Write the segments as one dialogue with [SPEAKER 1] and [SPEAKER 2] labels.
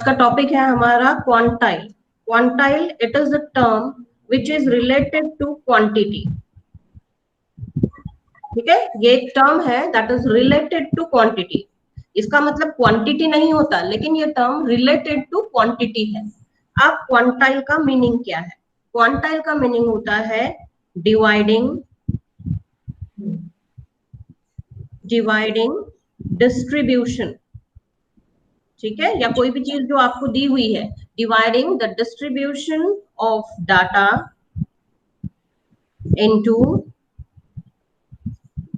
[SPEAKER 1] का टॉपिक है हमारा quantile. Quantile it is the term which is related to quantity. ठीक है, ये एक टर्म है that is related to quantity. इसका मतलब क्वांटिटी नहीं होता, लेकिन ये टर्म रिलेटेड टू क्वांटिटी है। अब क्वांटाइल का मीनिंग क्या है? क्वांटाइल का मीनिंग होता है डिवाइडिंग डिस्ट्रीब्यूशन। ठीक है, या कोई भी चीज जो आपको दी हुई है, dividing the distribution of data into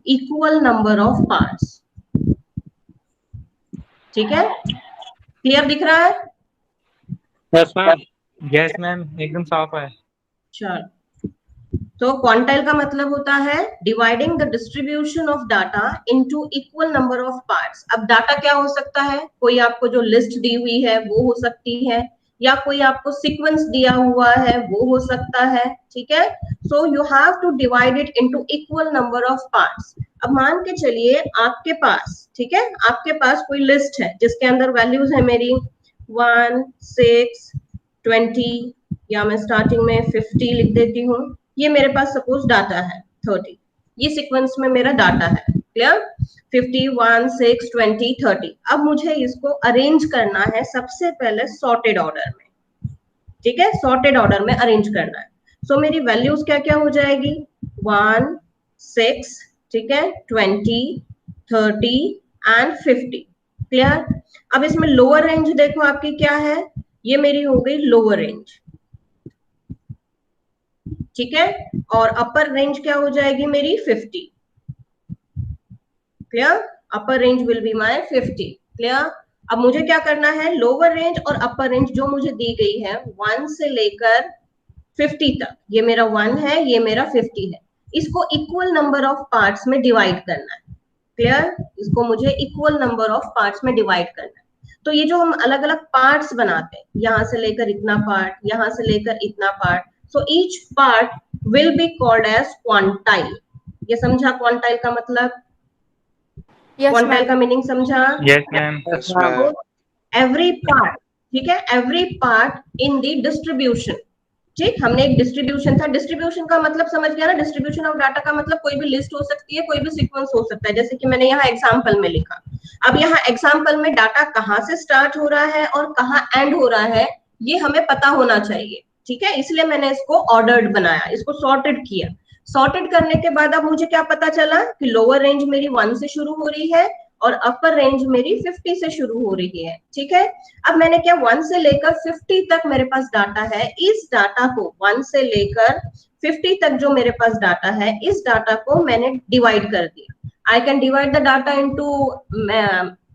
[SPEAKER 1] equal number of parts. ठीक है, क्लियर दिख रहा है?
[SPEAKER 2] Yes ma'am. यस मैम, एकदम साफ है।
[SPEAKER 1] चलो, तो क्वांटाइल का मतलब होता है dividing the distribution of data into equal number of parts. अब डाटा क्या हो सकता है? कोई आपको जो लिस्ट दी हुई है वो हो सकती है, या कोई आपको सीक्वेंस दिया हुआ है वो हो सकता है। ठीक है, so you have to divide it into equal number of parts. अब मान के चलिए आपके पास, ठीक है, आपके पास कोई लिस्ट है जिसके अंदर वैल्यूज है मेरी 1, 6, 20, या मैं स्टार्टिंग में 50 लिख देती हूँ। ये मेरे पास सपोज डाटा है 30, ये सीक्वेंस में मेरा डाटा है। क्लियर? 50, 1, 6, 20, 30। अब मुझे इसको अरेंज करना है सबसे पहले सॉर्टेड ऑर्डर में। ठीक है, सॉर्टेड ऑर्डर में अरेंज करना है। सो मेरी वैल्यूज क्या क्या हो जाएगी? 1, 6, ठीक है, 20, 30 एंड 50। क्लियर? अब इसमें लोअर रेंज देखो आपकी क्या है, ये मेरी हो गई लोअर रेंज। ठीक है, और अपर रेंज क्या हो जाएगी मेरी? 50। Clear? Upper range will be my 50। Clear? अब मुझे क्या करना है, लोअर रेंज और अपर रेंज जो मुझे दी गई है 1 से लेकर 50 तक, ये मेरा 1 है, ये मेरा 50 है, इसको इक्वल नंबर ऑफ पार्ट्स में डिवाइड करना है। क्लियर? इसको मुझे इक्वल नंबर ऑफ पार्ट्स में डिवाइड करना है। तो ये जो हम अलग अलग पार्ट्स बनाते हैं, यहां से लेकर इतना पार्ट, यहां से लेकर इतना part, so each part will be called as quantile. ये समझा क्वांटाइल का मतलब? क्वांटाइल का मीनिंग समझा?
[SPEAKER 2] Yes ma'am.
[SPEAKER 3] Yes ma'am.
[SPEAKER 1] Every part, ठीक है, every part in the distribution. ठीक, हमने एक डिस्ट्रीब्यूशन था, डिस्ट्रीब्यूशन का मतलब समझ गया ना? डिस्ट्रीब्यूशन ऑफ डाटा का मतलब कोई भी लिस्ट हो सकती है, कोई भी सीक्वेंस हो सकता है, जैसे कि मैंने यहाँ एग्जांपल में लिखा। अब यहाँ एग्जांपल में डाटा कहाँ से स्टार्ट हो रहा है और कहाँ एंड हो रहा है, ये हमें पता होना चाहिए। ठीक है, इसलिए मैंने इसको ऑर्डर्ड बनाया, इसको सॉर्टेड किया। सॉर्टेड करने के बाद अब मुझे क्या पता चला कि लोअर रेंज मेरी 1 से शुरू हो रही है और अपर रेंज मेरी 50 से शुरू हो रही है। ठीक है, अब मैंने क्या, 1 से लेकर 50 तक मेरे पास डाटा है। इस डाटा को 1 से लेकर 50 तक जो मेरे पास डाटा है, इस डाटा को मैंने डिवाइड कर दिया। I can divide the data into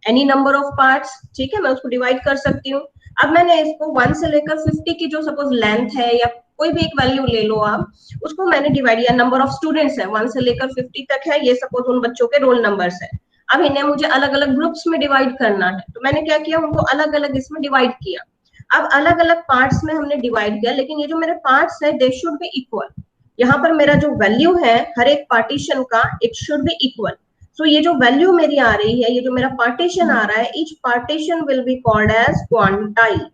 [SPEAKER 1] any number of parts. ठीक है, मैं उसको डिवाइड कर सकती हूँ। अब मैंने इसको 1 से लेकर 50 की जो सपोज लेंथ है, या कोई भी एक वैल्यू ले लो आप, उसको मैंने डिवाइड, या नंबर ऑफ स्टूडेंट्स है 1 से लेकर 50 तक है, ये सपोज उन बच्चों के रोल नंबर्स है। अब इन्हें मुझे अलग अलग ग्रुप्स में डिवाइड करना है, तो मैंने क्या किया, उनको अलग अलग इसमें डिवाइड किया। अब अलग अलग पार्ट्स में हमने डिवाइड किया, लेकिन ये जो मेरे पार्ट्स है दे शुड बी इक्वल। यहाँ पर मेरा जो वैल्यू है हर एक पार्टीशन का, इट शुड बी इक्वल। सो ये जो वैल्यू मेरी आ रही है, ये जो मेरा पार्टीशन आ रहा है, each partition will be called as quantile.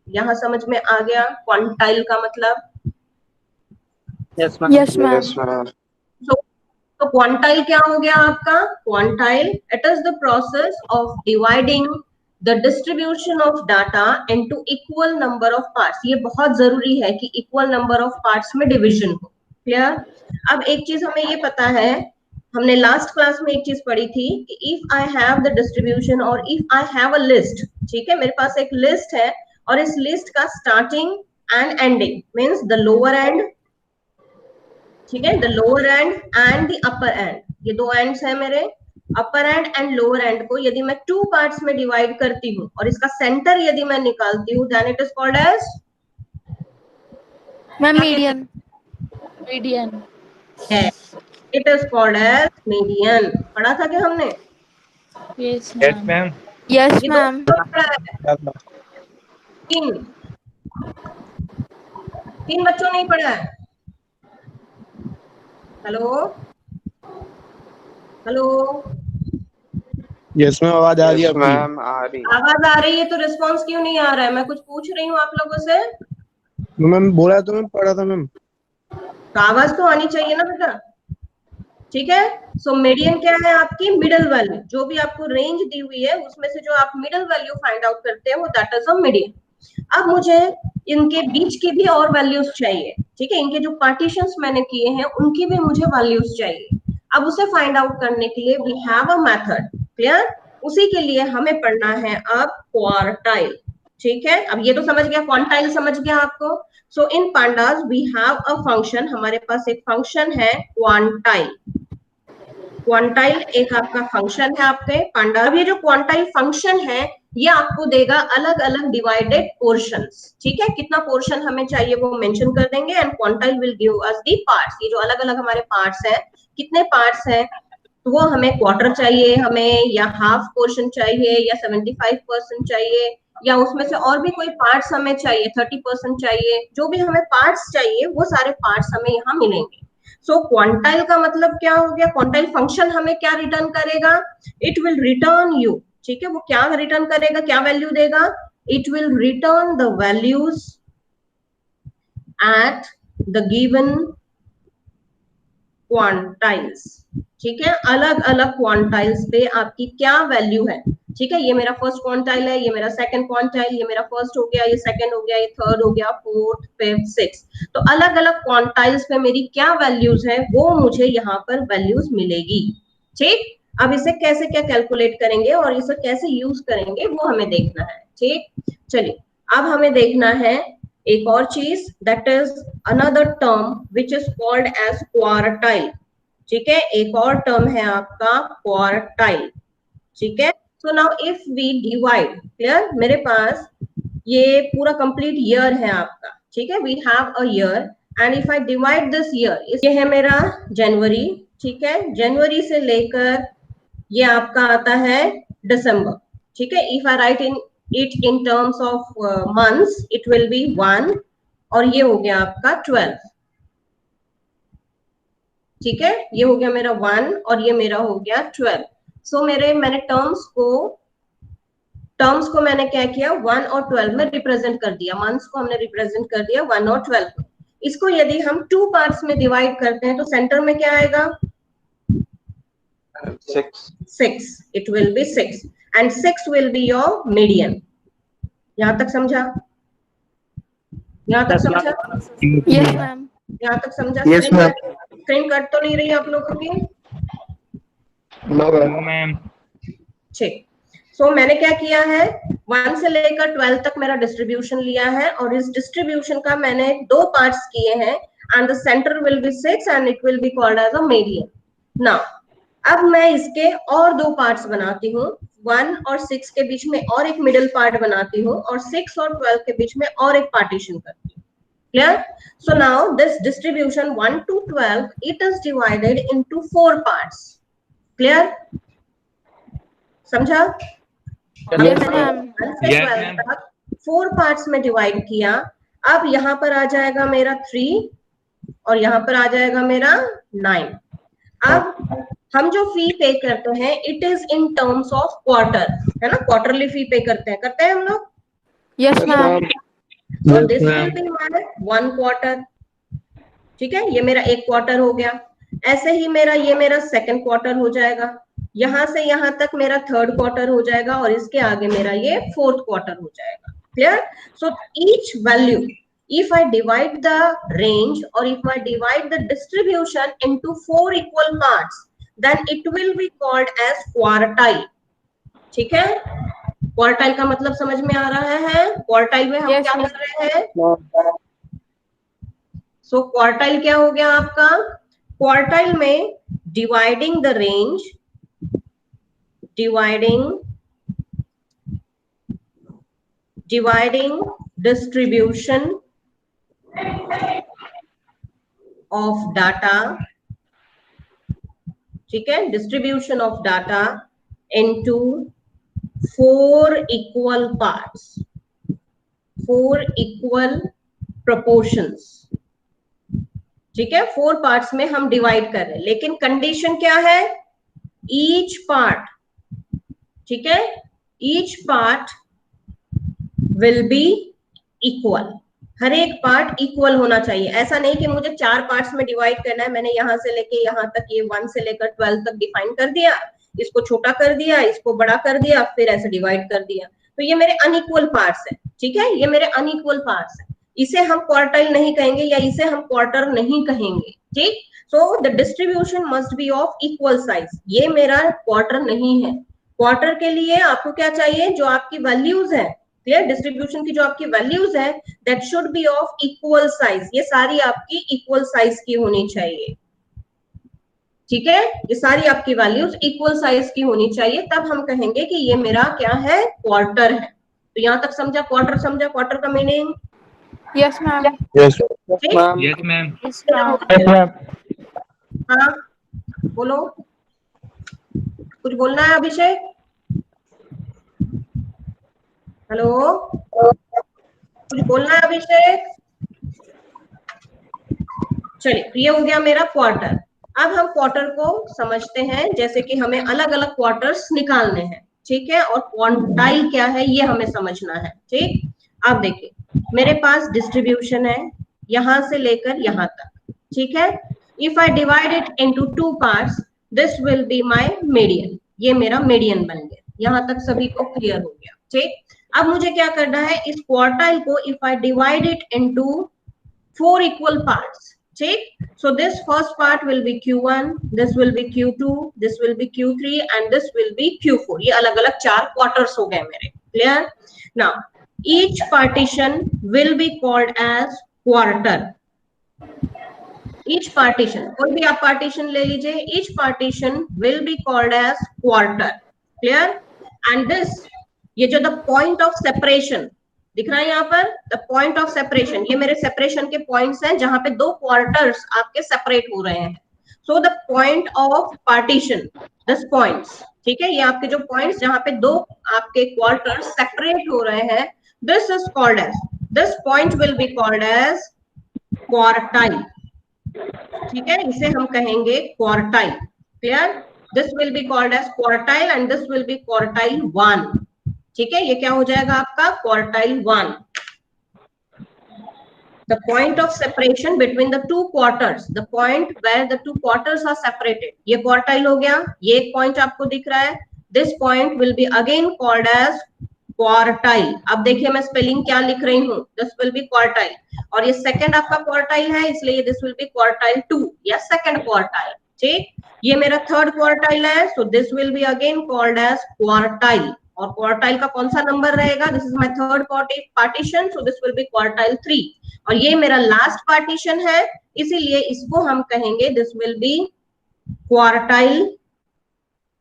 [SPEAKER 1] यहाँ समझ में आ गया क्वांटाइल का मतलब?
[SPEAKER 2] Yes ma'am.
[SPEAKER 3] Yes ma'am.
[SPEAKER 1] तो क्वांटाइल क्या हो गया आपका? Quantile it is the process of dividing the distribution of data into equal number of parts. ये बहुत जरूरी है कि इक्वल नंबर ऑफ पार्ट्स में डिवीजन हो। क्लियर? अब एक चीज हमें ये पता है, हमने लास्ट क्लास में एक चीज पढ़ी थी कि if I have the distribution or if I have a list, ठीक है, मेरे पास एक लिस्ट है और इस लिस्ट का starting and ending means the lower and, ठीक है, the lower and and the upper and, ये दो एंड्स है मेरे। अपर एंड एंड लोअर एंड को यदि मैं 2 पार्ट्स में डिवाइड करती हूँ और इसका सेंटर यदि मैं निकालती हूँ, then it is called as
[SPEAKER 4] median. Median.
[SPEAKER 1] It is called as median. पढ़ा था क्या हमने?
[SPEAKER 4] Yes
[SPEAKER 2] yes
[SPEAKER 4] ma'am.
[SPEAKER 2] Ma'am.
[SPEAKER 4] Yes
[SPEAKER 1] ये दो
[SPEAKER 4] मैम।
[SPEAKER 1] पढ़ा है? तीन, तीन बच्चों नहीं पढ़ा है? हेलो हेलो,
[SPEAKER 3] यस मैम, आवाज आ रही है
[SPEAKER 5] यस
[SPEAKER 3] आपकी।
[SPEAKER 5] मैम आ रही।
[SPEAKER 1] आवाज आ रही है तो रिस्पॉन्स क्यों नहीं आ रहा है? मैं कुछ पूछ रही हूँ आप लोगों से,
[SPEAKER 3] मैम बोला तो मैम, पढ़ा था मैम।
[SPEAKER 1] तो आवाज तो आनी चाहिए ना बेटा। ठीक है, सो मीडियन क्या है आपकी? Middle value. जो भी आपको रेंज दी हुई है उसमें से जो आप मिडिल वैल्यू फाइंड आउट करते हैं वो दैट इज अ मीडियन। अब मुझे इनके बीच की भी और वैल्यूज चाहिए। ठीक है, इनके जो पार्टीशंस मैंने किए हैं उनकी भी मुझे वैल्यूज चाहिए। अब उसे फाइंड आउट करने के लिए we have a method. Clear? उसी के लिए हमें पढ़ना है अब क्वार्टाइल। ठीक है, अब ये तो समझ गया, क्वांटाइल समझ गया आपको। So in pandas we have a function, हमारे पास एक फंक्शन है क्वांटाइल। क्वांटाइल एक आपका फंक्शन है आपके पांडा। अब ये जो क्वांटाइल फंक्शन है ये आपको देगा अलग अलग डिवाइडेड पोर्शंस। ठीक है, कितना पोर्शन हमें चाहिए वो मेंशन कर देंगे and quantile will give us the parts. ये जो अलग अलग हमारे पार्ट्स हैं, कितने पार्ट्स हैं, तो वो हमें क्वार्टर चाहिए हमें, या हाफ पोर्शन चाहिए, या 75% चाहिए, या उसमें से और भी कोई पार्ट्स हमें चाहिए, 30% चाहिए। जो भी हमें पार्ट्स चाहिए वो सारे पार्ट्स हमें यहाँ मिलेंगे। सो क्वांटाइल का मतलब क्या हो गया? क्वांटाइल फंक्शन हमें क्या रिटर्न करेगा? It will return you. ठीक है, वो क्या रिटर्न करेगा, क्या वैल्यू देगा? It will return the values at the given quantiles. ठीक है, अलग अलग क्वांटाइल्स पे आपकी क्या वैल्यू है। ठीक है, ये मेरा फर्स्ट क्वांटाइल है, ये मेरा सेकंड क्वांटाइल, ये मेरा फर्स्ट हो गया, ये सेकंड हो गया, ये थर्ड हो गया, फोर्थ, फिफ्थ, सिक्स। तो अलग अलग क्वांटाइल्स पे मेरी क्या वैल्यूज है वो मुझे यहाँ पर वैल्यूज मिलेगी। ठीक, अब इसे कैसे क्या कैलकुलेट करेंगे और इसे कैसे यूज करेंगे वो हमें देखना है। ठीक, चलिए अब हमें देखना है एक और चीज, that is another term which is called as quartile. ठीक है, एक और टर्म है आपका क्वार्टाइल। ठीक है, so now if we divide, clear, मेरे पास ये पूरा कंप्लीट ईयर है आपका। ठीक है, we have a year and if I divide this year, ये है मेरा जनवरी। ठीक है, जनवरी से लेकर ये आपका आता है दिसंबर। ठीक है, if I right in it in terms of months it will B 1 और ये हो गया आपका 12। ठीक है, ये हो गया मेरा 1 और ये मेरा हो गया 12। सो मैंने टर्म्स को मैंने क्या किया, 1 और 12 में रिप्रेजेंट कर दिया। मंथ्स को हमने रिप्रेजेंट कर दिया 1 और 12 में। इसको यदि हम 2 पार्ट्स में डिवाइड करते हैं तो सेंटर में क्या आएगा? 6। It will be 6 and 6 will be your median. यहां तक समझा? यहां तक समझा?
[SPEAKER 4] Yes, ma'am.
[SPEAKER 1] यहां तक समझा?
[SPEAKER 3] Yes, ma'am.
[SPEAKER 1] स्क्रीन कट तो नहीं रही आप लोगों की?
[SPEAKER 3] No
[SPEAKER 2] no ma'am.
[SPEAKER 1] ठीक, सो मैंने क्या किया है, 1 से लेकर 12 तक मेरा डिस्ट्रीब्यूशन लिया है और इस डिस्ट्रीब्यूशन का मैंने 2 पार्ट्स किए हैं and the center will be 6 and it will be called as a median. Now अब मैं इसके और 2 पार्ट्स बनाती हूँ, 1 और 6 के बीच में और एक मिडिल पार्ट बनाती हूँ और 6 और 12 के बीच में और एक पार्टीशन करती हूँ। Clear? So now this distribution 1 to 12 it is divided into 4 parts. Clear? समझा? हमने
[SPEAKER 4] Yes,
[SPEAKER 1] मैंने
[SPEAKER 4] ma'am.
[SPEAKER 1] 1 से
[SPEAKER 2] Yes,
[SPEAKER 1] 12
[SPEAKER 2] ma'am.
[SPEAKER 1] तक 4 पार्ट्स में डिवाइड किया। अब यहाँ पर आ जाएगा मेरा 3 और यहाँ पर आ जाएगा मेरा 9। अब हम जो फी पे करते हैं it is in terms of quarter, है ना? क्वार्टरली फी पे करते हैं हम लोग।
[SPEAKER 4] Yes, ma'am.
[SPEAKER 1] So
[SPEAKER 2] Yes,
[SPEAKER 1] this will
[SPEAKER 2] ma'am.
[SPEAKER 1] be my 1 quarter। ठीक है, ये मेरा 1 क्वार्टर हो गया। ऐसे ही ये मेरा सेकंड क्वार्टर हो जाएगा, यहां से यहां तक मेरा थर्ड क्वार्टर हो जाएगा और इसके आगे मेरा ये फोर्थ क्वार्टर हो जाएगा। Clear? So each value, if I divide the range or if I divide the distribution into 4 equal parts, then it will be called as quartile। ठीक है, क्वार्टाइल का मतलब समझ में आ रहा है? क्वार्टाइल में हम
[SPEAKER 4] Yes,
[SPEAKER 1] क्या
[SPEAKER 4] ma'am.
[SPEAKER 1] कर रहे हैं? सो क्वार्टाइल क्या हो गया आपका? क्वार्टाइल में dividing the range, dividing distribution of data, ठीक है, distribution of data into 4 equal parts, 4 equal proportions। ठीक है, 4 पार्ट्स में हम डिवाइड कर रहे हैं, लेकिन कंडीशन क्या है? ईच पार्ट ठीक है, each part will be equal, हर एक पार्ट इक्वल होना चाहिए। ऐसा नहीं कि मुझे 4 पार्ट्स में डिवाइड करना है, मैंने यहां से लेके यहां तक ये 1 से लेकर 12 तक डिफाइन कर दिया, इसको छोटा कर दिया, इसको बड़ा कर दिया, फिर ऐसे डिवाइड कर दिया, तो ये मेरे अनइक्वल पार्ट्स है। ठीक है, ये मेरे अनइक्वल पार्ट्स है, इसे हम क्वार्टाइल नहीं कहेंगे या इसे हम क्वार्टर नहीं कहेंगे। ठीक, so the distribution must be of equal size. ये मेरा क्वार्टर नहीं है। क्वार्टर के लिए आपको क्या चाहिए, जो आपकी वैल्यूज है, क्लियर, डिस्ट्रीब्यूशन की जो आपकी वैल्यूज है, that should be of equal size. ये सारी आपकी इक्वल साइज की होनी चाहिए। ठीक है, ये सारी आपकी वैल्यूज इक्वल साइज की होनी चाहिए, तब हम कहेंगे कि ये मेरा क्या है, क्वार्टर है। तो यहां तक समझा, क्वार्टर समझा, क्वार्टर का meaning.
[SPEAKER 4] Yes, ma'am.
[SPEAKER 3] Yes.
[SPEAKER 2] Yes, ma'am.
[SPEAKER 4] Yes, ma'am.
[SPEAKER 2] Yes, ma'am.
[SPEAKER 1] हाँ बोलो, कुछ बोलना है अभिषेक? हेलो, कुछ बोलना है अभिषेक? चलिए, तो ये हो गया मेरा क्वार्टर। अब हम क्वार्टर को समझते हैं, जैसे कि हमें अलग अलग क्वार्टर्स निकालने हैं। ठीक है, और क्वांटाइल क्या है ये हमें समझना है। ठीक, अब देखिए मेरे पास डिस्ट्रीब्यूशन है यहां से लेकर यहां तक। ठीक है, if I divide it into 2 parts, this will be my median. ये मेरा मीडियन बन गया, यहां तक सभी को क्लियर हो गया। ठीक, अब मुझे क्या करना है, इस क्वार्टाइल को if I divide it into 4 equal parts. ठीक, so this first part will be Q1, this will be Q2, this will be Q3 and this will be Q4। ये अलग अलग 4 क्वार्टर्स हो गए मेरे। Clear, now each partition will be called as quarter। each partition, कोई भी आप partition ले लीजिए, each partition will be called as quarter। clear, and this, ये जो the point of separation दिख रहा है यहाँ पर, द पॉइंट ऑफ सेपरेशन, ये मेरे सेपरेशन के पॉइंट्स हैं जहां पे 2 क्वार्टर्स आपके सेपरेट हो रहे हैं। So the point of partition, this points, ठीक है, ये आपके जो पॉइंट्स जहां पे 2 आपके क्वार्टर्स सेपरेट हो रहे हैं, this is called as, this point will be called as quartile. ठीक है, इसे हम कहेंगे quartile. Clear, this will be called as quartile and this will be quartile 1। ठीक है, ये क्या हो जाएगा आपका quartile 1। The point of separation between the 2 quarters, the point where the 2 quarters are separated, ये क्वार्टाइल हो गया। ये एक पॉइंट आपको दिख रहा है, this point will be again called as quartile. अब देखिए मैं स्पेलिंग क्या लिख रही हूँ, this will be क्वार्टाइल, और ये सेकंड आपका क्वार्टाइल है, इसलिए this will be क्वार्टाइल 2 या सेकंड क्वार्टाइल। ठीक, ये मेरा थर्ड क्वार्टाइल है, so this will be again called as quartile. और क्वार्टाइल का कौन सा नंबर रहेगा, this is my third partition, so this will be quartile 3। और ये मेरा लास्ट पार्टीशन है, इसीलिए इसको हम कहेंगे दिस विल बी क्वार्टाइल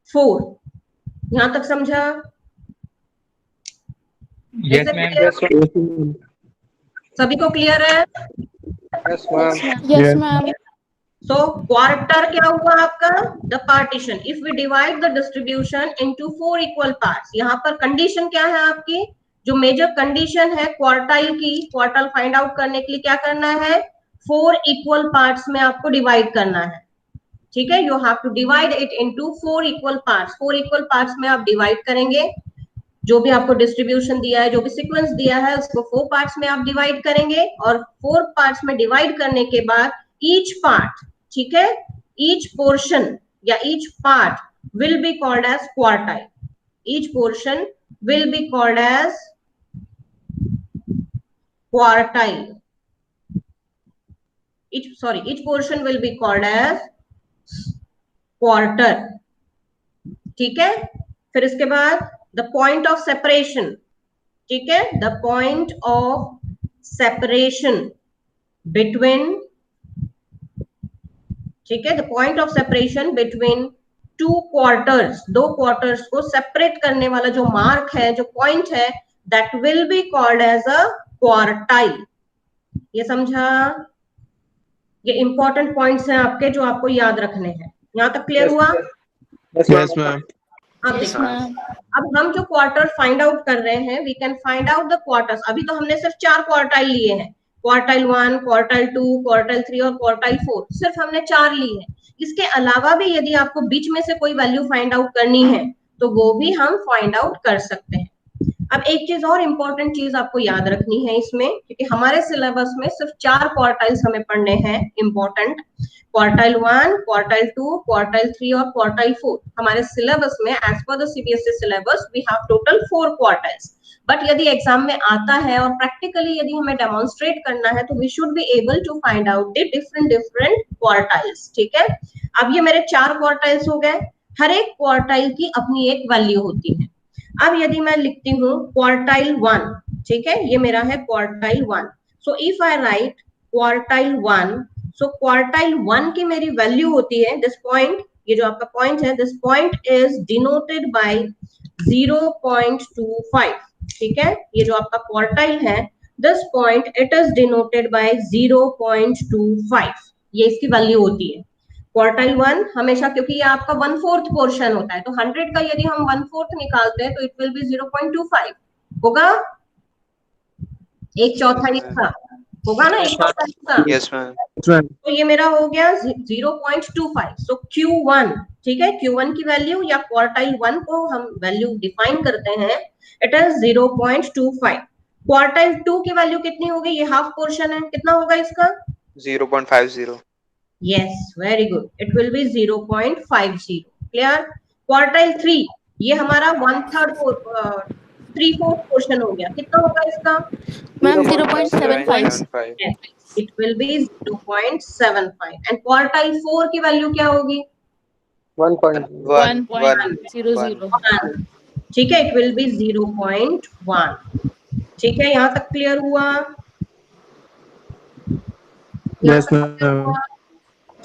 [SPEAKER 1] 4। यहां तक समझा?
[SPEAKER 2] Yes, ma'am.
[SPEAKER 1] सभी को क्लियर है?
[SPEAKER 3] Yes, ma'am.
[SPEAKER 4] Yes, ma'am.
[SPEAKER 1] So quarter क्या हुआ आपका, the partition। If we divide the distribution into 4 equal parts, यहाँ पर कंडीशन क्या है आपकी, जो मेजर कंडीशन है क्वार्टाइल की, क्वार्टाइल फाइंड आउट करने के लिए क्या करना है, 4 इक्वल पार्ट्स में आपको डिवाइड करना है। ठीक है, you have to divide it into 4 equal parts. 4 equal parts में आप डिवाइड करेंगे, जो भी आपको डिस्ट्रीब्यूशन दिया है, जो भी सीक्वेंस दिया है, उसको 4 पार्ट्स में आप डिवाइड करेंगे, और 4 पार्ट्स में डिवाइड करने के बाद ईच पार्ट, ठीक है, ईच पोर्शन या each part will be called as quartile. Each portion will be called as quartile. each portion will be called as quarter। ठीक है, फिर इसके बाद the point of separation, ठीक है, the point of separation between, ठीक है, the point of separation between 2 quarters, 2 quarters को सेपरेट करने वाला जो मार्क है, जो पॉइंट है, that will be called as a quartile। ये समझा? ये इंपॉर्टेंट पॉइंट्स हैं आपके जो आपको याद रखने हैं। यहां तक क्लियर हुआ?
[SPEAKER 3] Yes, ma'am.
[SPEAKER 1] अब
[SPEAKER 4] Yes,
[SPEAKER 1] देखो,
[SPEAKER 4] ma'am.
[SPEAKER 1] अब हम जो क्वार्टर फाइंड आउट कर रहे हैं, we can find out the quarters. अभी तो हमने सिर्फ 4 क्वार्टाइल लिए हैं, क्वार्टाइल 1, क्वार्टाइल 2, क्वार्टाइल 3 और क्वार्टाइल 4, सिर्फ हमने 4 ली है। इसके अलावा भी यदि आपको बीच में से कोई वैल्यू फाइंड आउट करनी है, तो वो भी हम फाइंड आउट कर सकते हैं। अब एक चीज और इम्पोर्टेंट चीज आपको याद रखनी है इसमें, क्योंकि हमारे सिलेबस में सिर्फ 4 क्वार्टाइल्स हमें पढ़ने हैं इम्पोर्टेंट, क्वार्टाइल 1, क्वार्टाइल 2, क्वार्टाइल 3 और क्वार्टाइल 4। हमारे सिलेबस में as per the CBSE syllabus we have total 4 quartiles. But यदि एग्जाम में आता है और प्रैक्टिकली यदि हमें डेमोन्स्ट्रेट करना है तो we should be able to find out the different quartiles. ठीक है, अब ये मेरे 4 क्वार्टाइल्स हो गए, हर एक क्वार्टाइल की अपनी एक वैल्यू होती है। अब यदि मैं लिखती हूँ क्वार्टाइल 1, ठीक है, ये मेरा है quartile 1। So if I right quartile 1, so quartile 1 की मेरी वैल्यू होती है दिस पॉइंट, ये जो आपका पॉइंट है, this point is denoted by 0.25। ठीक है, ये जो आपका क्वार्टाइल है, this point it is denoted by 0.25, ये इसकी वैल्यू होती है। क्वार्टाइल 1 हमेशा, क्योंकि ये आपका 1/4 पोर्शन होता है, तो 100 का यदि हम 1/4 निकालते हैं तो इट विल बी 0.25 होगा, एक चौथाई का होगा ना, एक चौथाई का।
[SPEAKER 3] Yes, ma'am.
[SPEAKER 1] तो ये मेरा हो गया 0.25। सो Q1, ठीक है, Q1 की वैल्यू या क्वार्टाइल 1 को हम वैल्यू डिफाइन करते हैं, इट इज 0.25। क्वार्टाइल 2 की वैल्यू कितनी होगी, ये हाफ पोर्शन है, कितना होगा इसका?
[SPEAKER 3] 0.50.
[SPEAKER 1] Yes, very good. It will be 0.50. Clear? Quartile 3, ये हमारा 1/3 3/4 पोर्शन हो गया, कितना होगा इसका?
[SPEAKER 4] Ma'am 0.75।
[SPEAKER 1] Yes, it will be 0.75. And quartile 4 की वैल्यू क्या होगी?
[SPEAKER 4] 1.00।
[SPEAKER 1] 1, ठीक है, it will be 0.1। ठीक है, यहाँ तक क्लियर हुआ?
[SPEAKER 2] Yes, ma'am.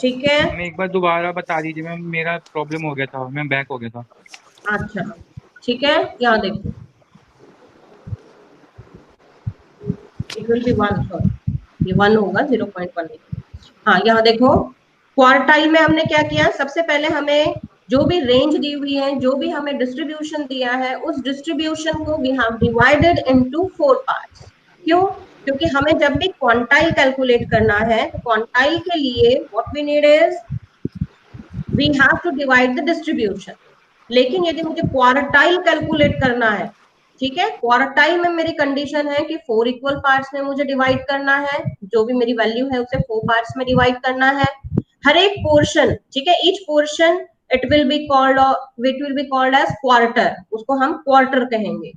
[SPEAKER 1] ठीक है,
[SPEAKER 2] मैं एक बार दोबारा बता दीजिए मैम, मेरा प्रॉब्लम हो गया था, मैं बैक हो गया था।
[SPEAKER 1] अच्छा ठीक है, यहाँ देखो, इट विल बी 1, ये 1 होगा, 0.1। हाँ, यहाँ देखो, क्वार्टाइल में हमने क्या किया, सबसे पहले हमें जो भी रेंज दी हुई है, जो भी हमें डिस्ट्रीब्यूशन दिया है, उस डिस्ट्रीब्यूशन को we have divided into 4 parts. क्यों? क्योंकि हमें जब भी क्वांटाइल कैलकुलेट करना है तो क्वांटाइल के लिए what we need is we have to divide the distribution. लेकिन यदि मुझे क्वार्टाइल कैलकुलेट करना है, ठीक है, क्वार्टाइल में मेरी कंडीशन है कि 4 इक्वल पार्ट्स में मुझे डिवाइड करना है, जो भी मेरी वैल्यू है उसे 4 पार्ट्स में डिवाइड करना है। हर एक पोर्शन, ठीक है, each portion it will be called as quarter, उसको हम क्वार्टर कहेंगे।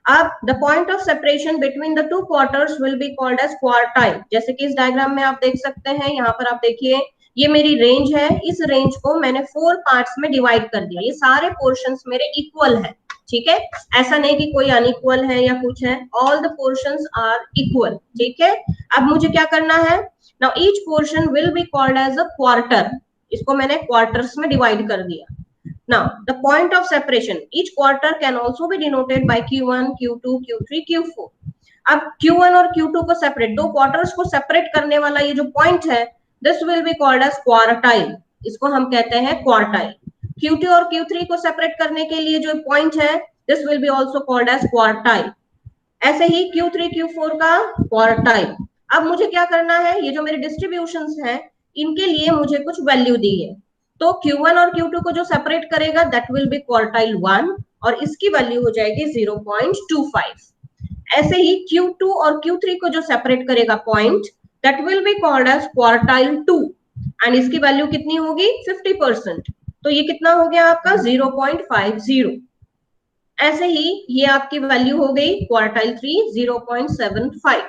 [SPEAKER 1] अब the point of separation between the 2 quarters will be called as quartile. जैसे कि इस डायग्राम में आप देख सकते हैं, यहाँ पर आप देखिए, ये मेरी रेंज है, इस रेंज को मैंने 4 पार्ट्स में डिवाइड कर दिया, ये सारे पोर्शंस मेरे इक्वल है। ठीक है, ऐसा नहीं कि कोई अनइक्वल है या कुछ है, all the portions are equal. ठीक है, अब मुझे क्या करना है, now each portion will be called as a quarter, इसको मैंने क्वार्टर्स में डिवाइड कर दिया। Now, the point of separation, each quarter can also be denoted by Q1, Q2, Q3, Q4. अब Q1 और Q2 को सेपरेट, 2 क्वार्टर्स को separate करने वाला ये जो पॉइंट है, this will be called as quartile, इसको हम कहते हैं क्वार्टाइल। Q2 और Q3 को सेपरेट करने के लिए जो पॉइंट है, this will be also called as quartile। ऐसे ही Q3, Q4 का क्वार्टाइल। अब मुझे क्या करना है, ये जो मेरे डिस्ट्रीब्यूशंस हैं, इनके लिए मुझे कुछ वैल्यू दी है, तो Q1 और Q2 को जो सेपरेट करेगा दैट विल बी क्वार्टाइल 1 और इसकी वैल्यू हो जाएगी 0.25। ऐसे ही Q2 और Q3 को जो सेपरेट करेगा point that will be called as quartile 2 and इसकी वैल्यू कितनी होगी, 50%। तो ये कितना हो गया आपका 0.50। ऐसे ही ये आपकी वैल्यू हो गई क्वार्टाइल 3 0.75।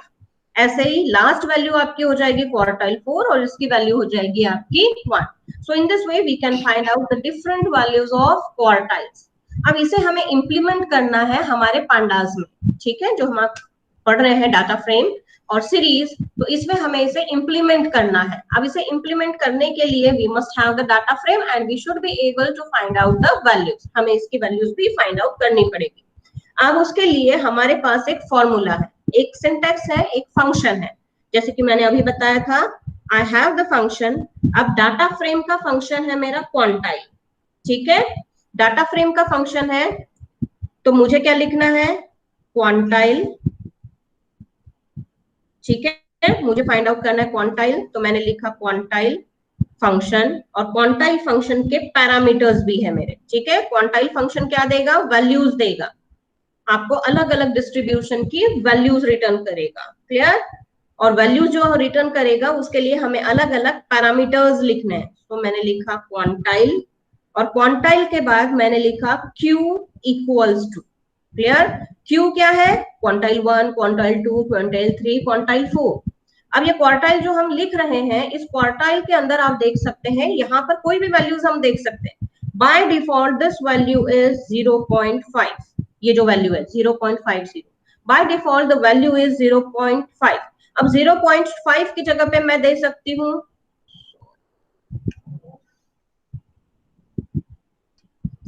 [SPEAKER 1] ऐसे ही लास्ट वैल्यू आपकी हो जाएगी क्वार्टाइल 4 और इसकी वैल्यू हो जाएगी आपकी 1। So in this way we can find out the different values of quartiles. अब इसे हमें इंप्लीमेंट करना है हमारे पांडास में, ठीक है, जो हम पढ़ रहे हैं डाटा फ्रेम और सीरीज, तो इसमें हमें इसे इंप्लीमेंट करना है। अब इसे इंप्लीमेंट करने के लिए we must have the data frame and we should be able to find out the values, हमें इसकी वैल्यूज भी फाइंड आउट करनी पड़ेगी। अब उसके लिए हमारे पास एक फॉर्मूला है, एक सिंटैक्स है, एक फंक्शन है, जैसे कि मैंने अभी बताया था, आई हैव द फंक्शन। अब डाटा फ्रेम का फंक्शन है मेरा क्वांटाइल, ठीक है, डाटा फ्रेम का फंक्शन है, तो मुझे क्या लिखना है, क्वांटाइल, ठीक है, मुझे फाइंड आउट करना है क्वांटाइल, तो मैंने लिखा क्वांटाइल फंक्शन और क्वांटाइल फंक्शन के पैरामीटर्स भी है मेरे, ठीक है। क्वांटाइल फंक्शन क्या देगा, वैल्यूज देगा, आपको अलग अलग डिस्ट्रीब्यूशन की वैल्यूज रिटर्न करेगा, क्लियर। और वैल्यू जो रिटर्न करेगा उसके लिए हमें अलग अलग पैरामीटर्स लिखने हैं। तो मैंने लिखा क्वांटाइल, और क्वांटाइल के बाद मैंने लिखा Q equals to, clear. Q क्या है, क्वांटाइल 1, क्वांटाइल 2, क्वांटाइल 3, क्वांटाइल 4। अब ये क्वार्टाइल जो हम लिख रहे हैं, इस क्वार्टाइल के अंदर आप देख सकते हैं यहाँ पर कोई भी वैल्यूज हम देख सकते हैं। By default this value is 0.5, ये जो वैल्यू है 0.50, bye default the value is 0.5। अब 0.5 की जगह पे मैं दे सकती हूँ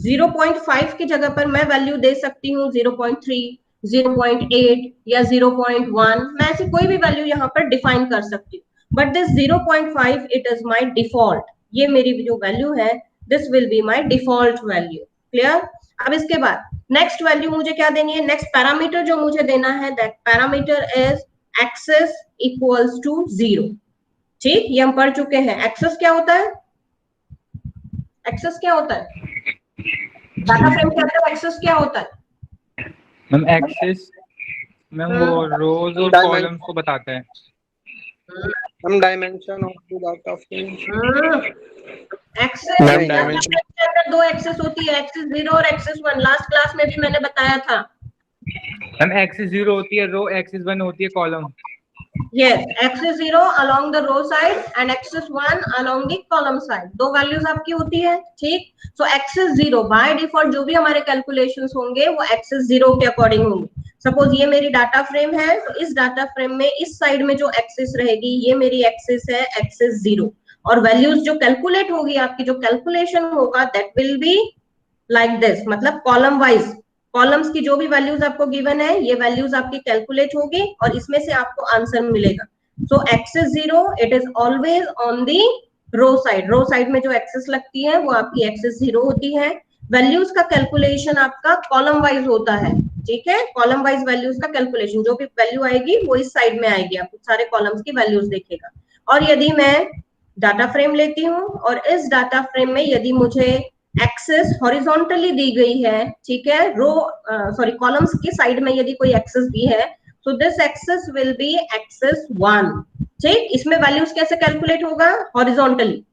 [SPEAKER 1] 0.5 की जगह पर मैं वैल्यू दे सकती हूँ 0.3, 0.8 या 0.1। मैं ऐसी कोई भी वैल्यू यहाँ पर डिफाइन कर सकती हूँ, but this 0.5 it is my default, ये मेरी जो वैल्यू है this will be my default value, clear. अब इसके बाद नेक्स्ट वैल्यू मुझे क्या देनी है, नेक्स्ट पैरामीटर जो मुझे देना है, that parameter is axis equals to 0, ठीक। ये हम पढ़ चुके हैं, एक्सेस क्या होता है, एक्सेस क्या होता है, डाटा फ्रेम के अंदर एक्सेस क्या होता है।
[SPEAKER 2] मैम एक्सेस मैम वो रोज और कॉलम्स को बताता है।
[SPEAKER 3] हम dimension of the data frame.
[SPEAKER 1] Axis
[SPEAKER 3] ma'am dimension
[SPEAKER 1] के अंदर दो एक्सेस होती है, एक्सेस 0 और एक्सेस 1, लास्ट क्लास में भी मैंने बताया था।
[SPEAKER 2] मैम एक्सेस 0 होती है रो, एक्सेस 1 होती है column.
[SPEAKER 1] Yes, axis 0 along the row side and axis 1 along the column side, दो वैल्यूज आपकी होती है, ठीक। सो एक्सेस 0 बाय डिफॉल्ट जो भी हमारे कैलकुलेशंस होंगे वो एक्सेस 0 के अकॉर्डिंग होंगे। सपोज ये मेरी डाटा फ्रेम है, तो इस डाटा फ्रेम में इस साइड में जो एक्सेस रहेगी ये मेरी एक्सेस है, एक्सेस 0, और वैल्यूज जो कैलकुलेट होगी, आपकी जो कैलकुलेशन होगा that will be like this, मतलब कॉलम वाइज, कॉलम्स की जो भी वैल्यूज आपको गिवन है ये वैल्यूज आपकी कैलकुलेट होगी और इसमें से आपको आंसर मिलेगा। So axis 0 it is always on the row side, row side में जो एक्सेस लगती है वो आपकी एक्सेस 0 होती है। वैल्यूज का कैलकुलेशन आपका कॉलम वाइज होता है, ठीक है। कॉलम वाइज वैल्यूज का कैलकुलेशन, जो भी वैल्यू आएगी वो इस साइड में आएगी, आप सारे कॉलम्स की वैल्यूज देखेगा। और यदि मैं डाटा फ्रेम लेती हूँ और इस डाटा फ्रेम में यदि मुझे एक्सेस हॉरिजॉन्टली दी गई है, ठीक है, रो सॉरी कॉलम्स की साइड में यदि कोई एक्सेस दी है, तो this axis will be axis 1, ठीक। इसमें वैल्यूज कैसे कैलकुलेट होगा, हॉरिजॉन्टली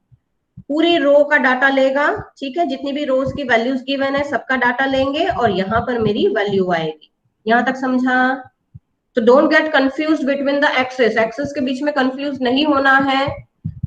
[SPEAKER 1] पूरी रो का डाटा लेगा, ठीक है, जितनी भी रोज की वैल्यूज गिवन है सबका डाटा लेंगे और यहाँ पर मेरी वैल्यू आएगी। यहाँ तक समझा। तो don't get confuse between the axis, axis के बीच में कंफ्यूज नहीं होना है,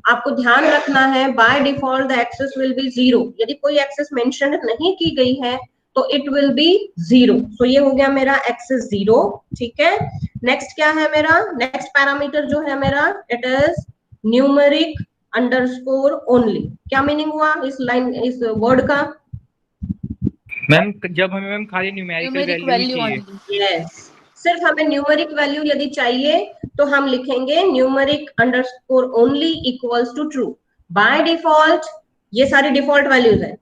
[SPEAKER 1] आपको ध्यान रखना है by default the axis will be 0, यदि कोई एक्सेस मेंशन नहीं की गई है तो इट विल बी 0। सो ये हो गया मेरा एक्सेस 0, ठीक है। नेक्स्ट क्या है मेरा, नेक्स्ट पैरामीटर जो है मेरा, it is numeric underscore only. क्या मीनिंग हुआ इस लाइन, इस वर्ड का।
[SPEAKER 2] मैम जब हमें मैम खाली न्यूमेरिकल
[SPEAKER 4] Numeric
[SPEAKER 2] वैल्यू ही
[SPEAKER 4] value
[SPEAKER 2] चाहिए।
[SPEAKER 4] only.
[SPEAKER 1] यस, सिर्फ हमें न्यूमेरिक वैल्यू यदि चाहिए तो हम लिखेंगे numeric underscore only equals to true. By default ये सारी डिफॉल्ट वैल्यूज है,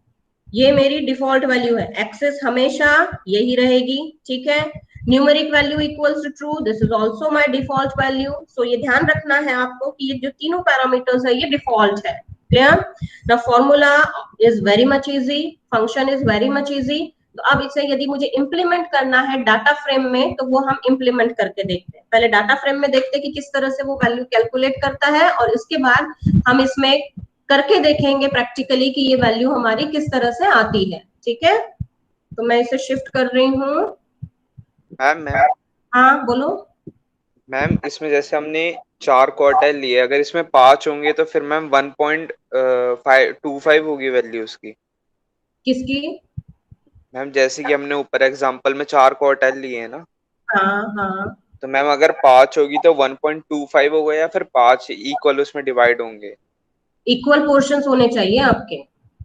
[SPEAKER 1] ये मेरी डिफॉल्ट वैल्यू है, एक्सेस हमेशा यही रहेगी, ठीक है। Numeric value equals to true, this is also my default value. So ये ध्यान रखना है आपको कि ये जो तीनों पैरामीटर्स है ये डिफॉल्ट है, clear. The formula is very much easy, function is very much easy. तो अब इसे यदि मुझे इंप्लीमेंट करना है डाटा फ्रेम में तो वो हम इंप्लीमेंट करके देखते हैं। पहले डाटा फ्रेम में देखते हैं कि किस तरह से वो वैल्यू कैलकुलेट करता है और इसके बाद हम इसमें करके देखेंगे प्रैक्टिकली कि ये वैल्यू हमारी किस तरह से आती है, ठीक है। तो मैं इसे शिफ्ट कर रही हूँ।
[SPEAKER 3] मैम
[SPEAKER 1] हाँ बोलो।
[SPEAKER 3] मैम इसमें जैसे हमने 4 क्वार्टाइल लिए, अगर इसमें 5 होंगे तो फिर मैम 1.25 होगी वैल्यू उसकी।
[SPEAKER 1] किसकी।
[SPEAKER 3] मैम जैसे कि हमने ऊपर एग्जांपल में 4 क्वार्टाइल लिए हैं ना,
[SPEAKER 1] हाँ हाँ,
[SPEAKER 3] तो मैम अगर 5 होगी तो 1.25 होगा या फिर 5 इक्वल उसमें डिवाइड होंगे।
[SPEAKER 1] इक्वल पोर्शंस होने चाहिए आपके,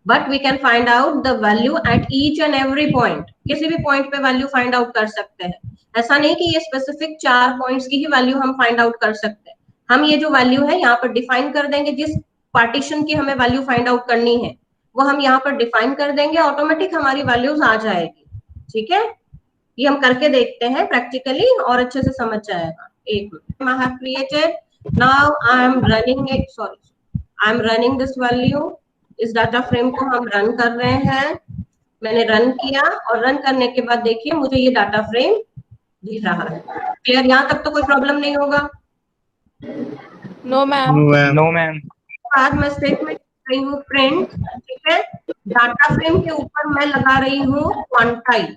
[SPEAKER 1] but we can find out the value at each and every point. किसी भी पॉइंट पे वैल्यू फाइंड आउट कर सकते हैं, ऐसा नहीं कि ये स्पेसिफिक 4 पॉइंट्स की ही वैल्यू हम फाइंड आउट कर सकते हैं। हम ये जो वैल्यू है यहाँ पर डिफाइन कर देंगे, जिस पार्टीशन की हमें वैल्यू फाइंड आउट करनी है वो हम यहाँ पर डिफाइन कर देंगे, ऑटोमेटिक हमारी वैल्यूज आ जाएगी, ठीक है। ये हम करके देखते हैं प्रैक्टिकली और अच्छे से समझ जाएगा। एक minute, I have created, now I am running it, sorry I am running this value, इस डाटा फ्रेम को हम रन कर रहे हैं। मैंने रन किया और रन करने के बाद देखिए मुझे ये डाटा फ्रेम दिख रहा है। क्लियर? यहाँ तक तो कोई प्रॉब्लम नहीं होगा।
[SPEAKER 4] No ma'am.
[SPEAKER 2] No ma'am.
[SPEAKER 1] आज मैं स्टेटमेंट कर रही हूँ प्रिंट, ठीक है। डाटा फ्रेम के ऊपर मैं लगा रही हूँ क्वांटाइल,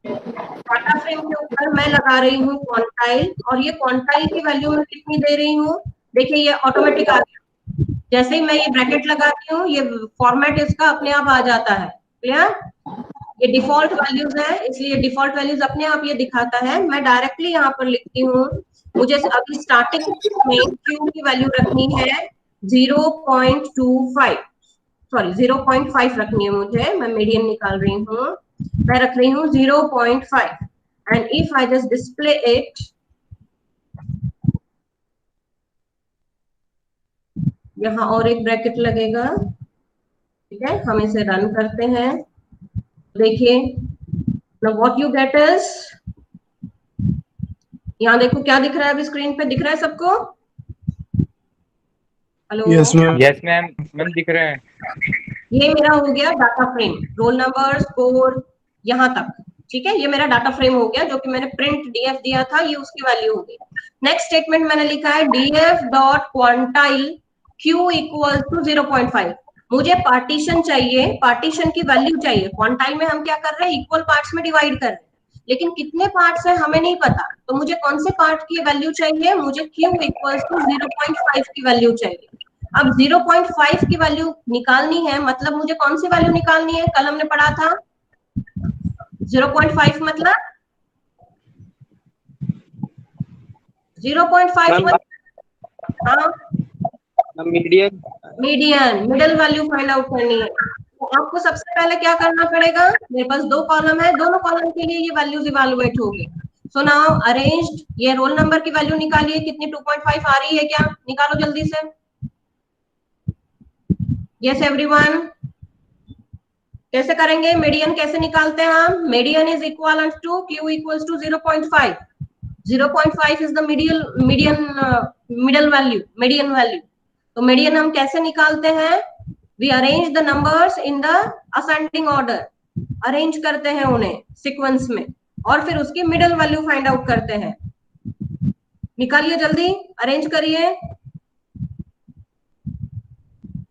[SPEAKER 1] डाटा फ्रेम के ऊपर मैं लगा रही हूँ क्वांटाइल, और ये क्वांटाइल की वैल्यू मैं कितनी दे रही हूँ, देखिए ये ऑटोमेटिक आ गया। जैसे ही मैं ये ब्रैकेट लगाती हूँ ये फॉर्मेट इसका अपने आप आ जाता है। क्लियर? ये डिफॉल्ट वैल्यूज है, इसलिए डिफॉल्ट वैल्यूज अपने आप ये दिखाता है। मैं डायरेक्टली यहाँ पर लिखती हूँ, मुझे अभी स्टार्टिंग में क्यू की वैल्यू रखनी है 0.25, सॉरी 0.5 रखनी है मुझे, मैं मीडियन निकाल रही हूँ, मैं रख रही हूँ 0.5 and if I just display it, यहाँ और एक ब्रैकेट लगेगा, ठीक है। हम इसे रन करते हैं, देखिए now what you get is, यहाँ देखो क्या दिख रहा है, अभी स्क्रीन पे दिख रहा है सबको? हेलो?
[SPEAKER 2] यस मैम, मैम दिख रहा है।
[SPEAKER 1] ये मेरा हो गया data frame, roll number, score, यहाँ तक, ठीक है। ये मेरा डाटा फ्रेम हो गया, जो कि मैंने प्रिंट डीएफ दिया था, ये उसकी वैल्यू हो गई। नेक्स्ट स्टेटमेंट मैंने लिखा है DF dot quantile Q equal to 0.5। मुझे पार्टीशन चाहिए, पार्टीशन की वैल्यू चाहिए। क्वांटाइल में हम क्या कर रहे हैं, इक्वल पार्ट्स में डिवाइड कर रहे हैं, लेकिन कितने पार्ट्स है हमें नहीं पता, तो मुझे कौन से पार्ट की वैल्यू चाहिए, मुझे क्यू इक्वल टू 0.5 की वैल्यू चाहिए। अब 0.5 की वैल्यू निकालनी है, मतलब मुझे कौन सी वैल्यू निकालनी है, कल हमने पढ़ा था 0.5 मतलब 0.5 हाँ
[SPEAKER 3] median,
[SPEAKER 1] middle value find out करनी है। तो आपको सबसे पहले क्या करना पड़ेगा, मेरे पास दो कॉलम है, दोनों कॉलम के लिए ये वैल्यूज इवैल्यूएट होगी। सो नाउ अरेंज्ड, ये रोल नंबर की वैल्यू निकालिए, कितनी 2.5 आ रही है क्या, निकालो जल्दी से। यस एवरीवन, कैसे करेंगे, मीडियन कैसे निकालते हैं हम, median is equal to Q equals to 0.5, 0.5 is the middle value, median value. तो मीडियन हम कैसे निकालते हैं, we arrange the numbers in the ascending order, arrange करते हैं उन्हें सीक्वेंस में, और फिर उसकी मिडिल वैल्यू फाइंड आउट करते हैं। निकालिए जल्दी, अरेंज करिए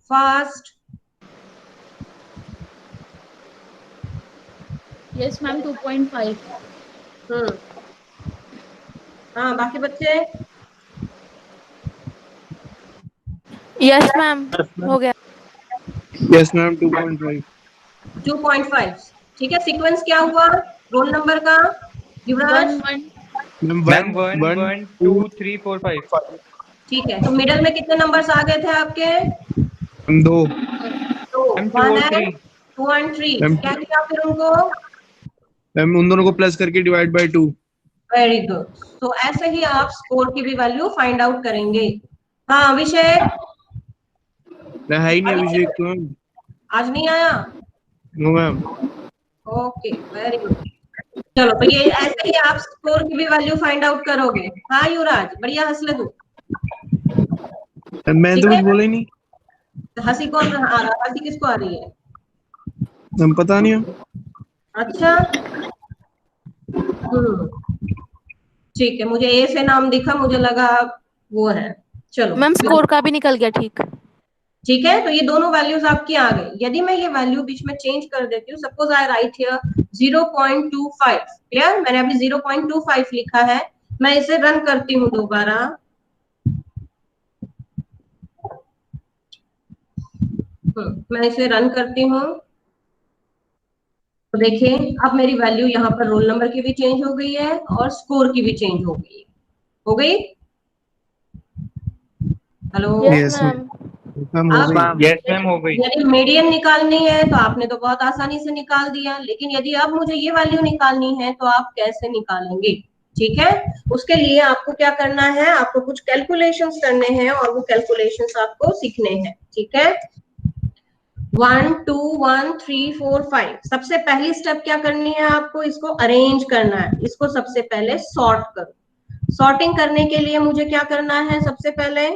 [SPEAKER 1] फास्ट।
[SPEAKER 4] Yes ma'am 2.5।
[SPEAKER 1] हाँ बाकी बच्चे,
[SPEAKER 4] यस मैम हो गया।
[SPEAKER 5] Yes ma'am 2.5।
[SPEAKER 1] 2.5 ठीक है। सीक्वेंस क्या हुआ रोल नंबर का, युवराज?
[SPEAKER 4] 1
[SPEAKER 2] मैम 1 1 2 3 4 5।
[SPEAKER 1] ठीक है, तो मिडल में कितने नंबर्स आ गए थे आपके,
[SPEAKER 5] 2।
[SPEAKER 1] तो
[SPEAKER 2] मैम
[SPEAKER 1] 1
[SPEAKER 2] 2 और
[SPEAKER 1] है
[SPEAKER 2] 3।
[SPEAKER 1] 2 और 3,
[SPEAKER 5] मैम
[SPEAKER 1] क्या किया फिर उनको,
[SPEAKER 5] मैम उन दोनों को प्लस करके डिवाइड बाय 2।
[SPEAKER 1] Very good. तो ऐसे ही आप स्कोर की भी वैल्यू फाइंड आउट करेंगे। हाँ अभिषेक,
[SPEAKER 5] है ही नहीं अभिषेक तो मैम।
[SPEAKER 1] आज नहीं आया?
[SPEAKER 5] No ma'am.
[SPEAKER 1] Okay very good. चलो तो ये ऐसे ही आप स्कोर की भी वैल्यू फाइंड आउट करोगे। हाँ युवराज, बढ़िया हंस ले तू।
[SPEAKER 5] मैं
[SPEAKER 1] ठीक
[SPEAKER 5] तो
[SPEAKER 1] है,
[SPEAKER 5] कुछ बोला ही नहीं।
[SPEAKER 1] हंसी कौन आ रहा, हंसी किसको आ रही है?
[SPEAKER 5] हम पता नहीं।
[SPEAKER 1] अच्छा ठीक है, मुझे ए से नाम दिखा, मुझे लगा वो है। चलो
[SPEAKER 4] मैम स्कोर का भी निकल गया, ठीक।
[SPEAKER 1] ठीक है, तो ये दोनों वैल्यूज आपकी आ गई। यदि मैं ये वैल्यू बीच में चेंज कर देती हूँ, suppose I right here 0.25, clear, मैंने अभी 0.25 लिखा है, मैं इसे रन करती हूँ दोबारा, मैं इसे रन करती हूँ, तो देखिए अब मेरी वैल्यू यहाँ पर रोल नंबर की भी चेंज हो गई है और स्कोर की भी चेंज हो गई है। हो गई? हेलो?
[SPEAKER 4] Yes ma'am.
[SPEAKER 5] मैम हो गई।
[SPEAKER 2] यस मैम हो गई।
[SPEAKER 1] यदि मीडियन निकालनी है तो आपने तो बहुत आसानी से निकाल दिया, लेकिन यदि अब मुझे ये वैल्यू निकालनी है तो आप कैसे निकालेंगे? ठीक है, उसके लिए आपको क्या करना है, आपको कुछ कैलकुलेशंस करने हैं और वो कैलकुलेशंस आपको सीखने हैं। ठीक है, 1 2 1 3 4 5, सबसे पहली स्टेप क्या करनी है आपको, इसको अरेंज करना है, इसको सबसे पहले सॉर्ट करो। सॉर्टिंग करने के लिए मुझे क्या करना है, सबसे पहले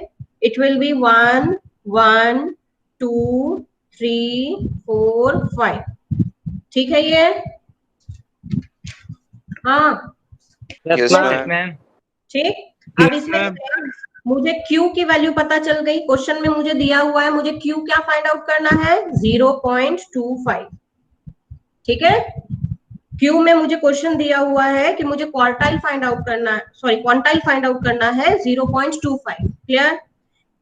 [SPEAKER 1] इट विल बी 1 1 2 3 4 5। ठीक है ये? हाँ
[SPEAKER 3] यस मैम।
[SPEAKER 2] मैम
[SPEAKER 1] ठीक। अब इसमें से मुझे Q की वैल्यू पता चल गई, क्वेश्चन में मुझे दिया हुआ है, मुझे Q क्या फाइंड आउट करना है? 0.25। ठीक है, Q में मुझे क्वेश्चन दिया हुआ है कि मुझे क्वार्टाइल फाइंड आउट करना है, सॉरी क्वांटाइल फाइंड आउट करना है 0.25। क्लियर?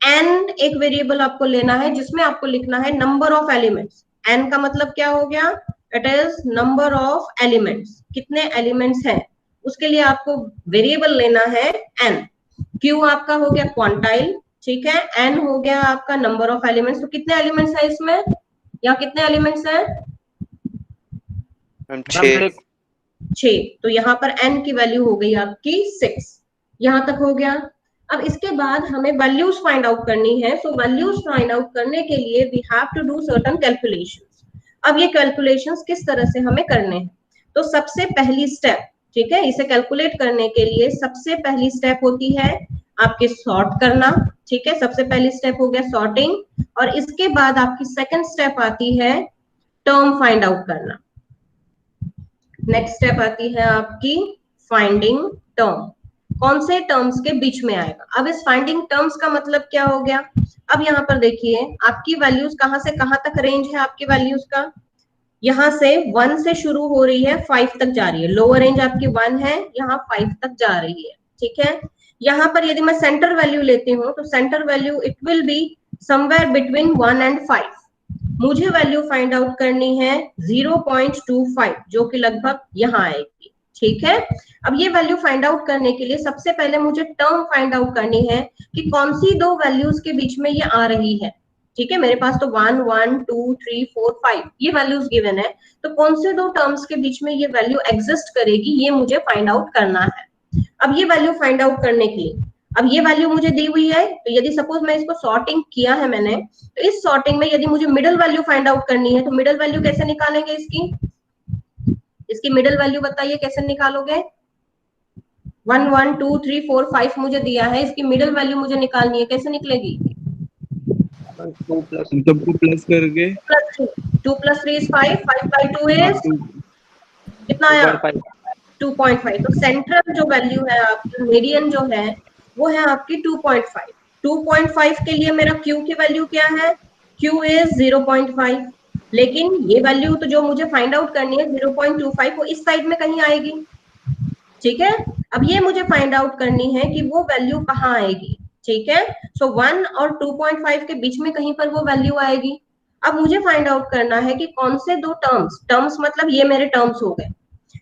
[SPEAKER 1] n एक वेरिएबल आपको लेना है जिसमें आपको लिखना है नंबर ऑफ एलिमेंट्स। n का मतलब क्या हो गया? It is number of elements, कितने एलिमेंट्स हैं उसके लिए आपको वेरिएबल लेना है n। q आपका हो गया क्वांटाइल, ठीक है। n हो गया आपका नंबर ऑफ एलिमेंट्स। तो कितने एलिमेंट्स है इसमें, या कितने एलिमेंट्स हैं?
[SPEAKER 3] मैम 6।
[SPEAKER 1] 6। तो यहाँ पर n की वैल्यू हो गई आपकी 6। यहां तक हो गया। अब इसके बाद हमें वैल्यूज फाइंड आउट करनी है। सो वैल्यूज फाइंड आउट करने के लिए we have to do certain calculations. अब ये कैलकुलेशंस किस तरह से हमें करने हैं? तो सबसे पहली स्टेप, ठीक है, इसे कैलकुलेट करने के लिए सबसे पहली स्टेप होती है आपके सॉर्ट करना। ठीक है, सबसे पहली स्टेप हो गया सॉर्टिंग, और इसके बाद आपकी सेकंड स्टेप आती है टर्म फाइंड आउट करना। नेक्स्ट स्टेप आती है आपकी फाइंडिंग टर्म, कौन से टर्म्स के बीच में आएगा। अब इस फाइंडिंग टर्म्स का मतलब क्या हो गया? अब यहाँ पर देखिए आपकी वैल्यूज कहां से कहां तक रेंज है आपकी वैल्यूज का। यहाँ से 1 से शुरू हो रही है 5 तक जा रही है, लोअर रेंज आपकी 1 है, यहाँ 5 तक जा रही है। ठीक है, यहाँ पर यदि मैं सेंटर वैल्यू लेती हूँ तो centre value it will be somewhere between 1 and 5। मुझे वैल्यू फाइंड आउट करनी है 0.25 जो कि लगभग यहाँ आएगी। ठीक है, अब ये वैल्यू फाइंड आउट करने के लिए सबसे पहले मुझे टर्म फाइंड आउट करनी है कि कौन सी दो वैल्यूज के बीच में ये आ रही है। ठीक है, मेरे पास तो 1 1 2 3 4 5 ये वैल्यूज गिवन है, तो कौन से दो टर्म्स के बीच में ये वैल्यू एग्जिस्ट करेगी ये मुझे फाइंड आउट करना है। अब ये वैल्यू फाइंड आउट करने के लिए, अब ये वैल्यू मुझे दी हुई है, तो यदि सपोज मैं इसको सॉर्टिंग किया है मैंने, तो इस सॉर्टिंग में यदि मुझे मिडल वैल्यू फाइंड आउट करनी है तो मिडल वैल्यू कैसे निकालेंगे इसकी मिडल वैल्यू बताइए कैसे निकालोगे? 1 1 2 3 4 5 मुझे दिया है, इसकी मिडल वैल्यू मुझे निकालनी है, कैसे निकलेगी?
[SPEAKER 5] सबको प्लस करके
[SPEAKER 1] 2 + 3 is 5, 5 by 2 is कितना आया? 2.5। तो सेंट्रल जो वैल्यू है आपकी, मीडियन जो है वो है आपकी 2.5। 2.5 के लिए मेरा Q की वैल्यू क्या है? Q is 0.5। लेकिन ये वैल्यू तो जो मुझे फाइंड आउट करनी है 0.25 वो इस साइड में कहीं आएगी। ठीक है, अब ये मुझे फाइंड आउट करनी है कि वो वैल्यू कहाँ आएगी। ठीक है, सो 1 और 2.5 के बीच में कहीं पर वो वैल्यू आएगी। अब मुझे फाइंड आउट करना है कि कौन से दो टर्म्स मतलब ये मेरे टर्म्स हो गए,